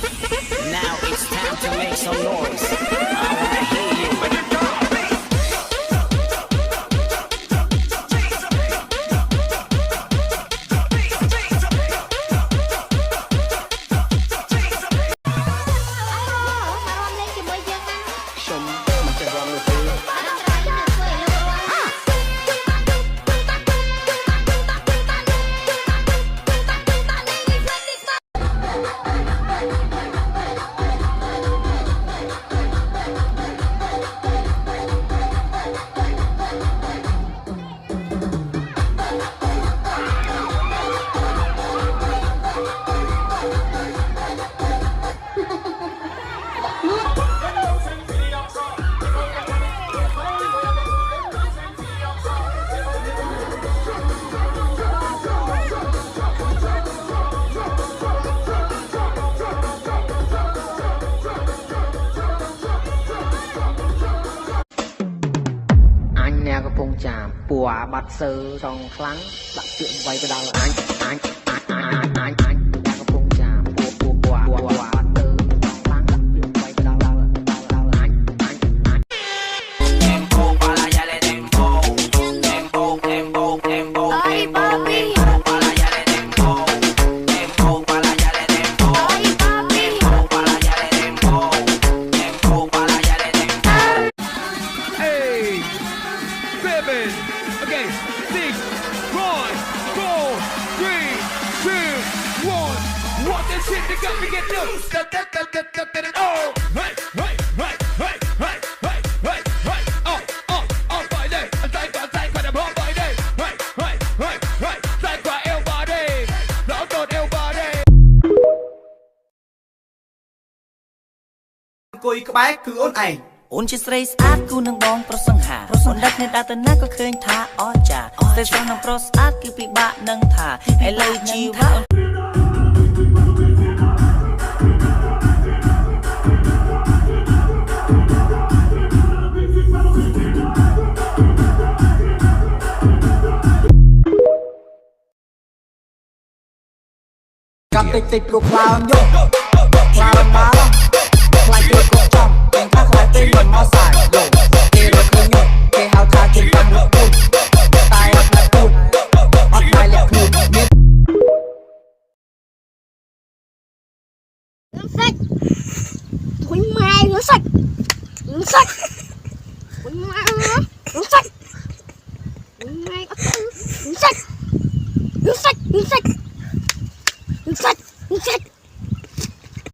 Now it's time to make some noise. I wanna hear you.កំពុងចាំពួរបាត់សើសងខ្លាំងដាក់ជក់វាយទៅដល់អញកំពុងចាំពួរបាត់សើសងខ្លាំងដាក់ជក់វាយទៅដល់អញ Tempo para allá le tempo. Tempo, tempo, tempo. Ay, papi. Para allá le tempo. Tempo para allá le tempo. Ay, papi. Tempo para allá le tempo. Tempo para allá le tempo. Hey, 7, okay, 6, 5, 4, 3, 2, 1. What this shit that got me get loose? Oh, right, right, right, right, right, right, right, right. Oh, by day. Tay qua đầm hông by day. Right, right, right, right. Tay qua eo by day. Rõ tồn eo by day. អង្គុយក្បែរគឺអូនឯង អូនជាស្រីស្អាតគូនឹងបងប្រុសសង្ហាអូនដឹកគ្នាដើរទៅណាក៏ឃើញថាអស្ចារ្យស្រីស្រស់នឹងប្រុសស្អាតគឺពិបាកនឹងថាឥឡូវជីវៈ កាប់តិចព្រោះខ្លោមយកខ្លោមមកខ្លាចគេគ្រប់ចំតែថាខ្លាចពេលមិនមកសាយយកគេរកឃើញយកគេហៅថាជាបាំងរកពូនតែអត់ណាពូនអត់បាយលក្ខខ្លួនមាន Sạch. Thôi mai nó sạch. Nó sạch. Thôi mai nó sạch. Thôi mai nó sạch. Nó sạch. Nó sạch. Nó sạch. Nó sạch.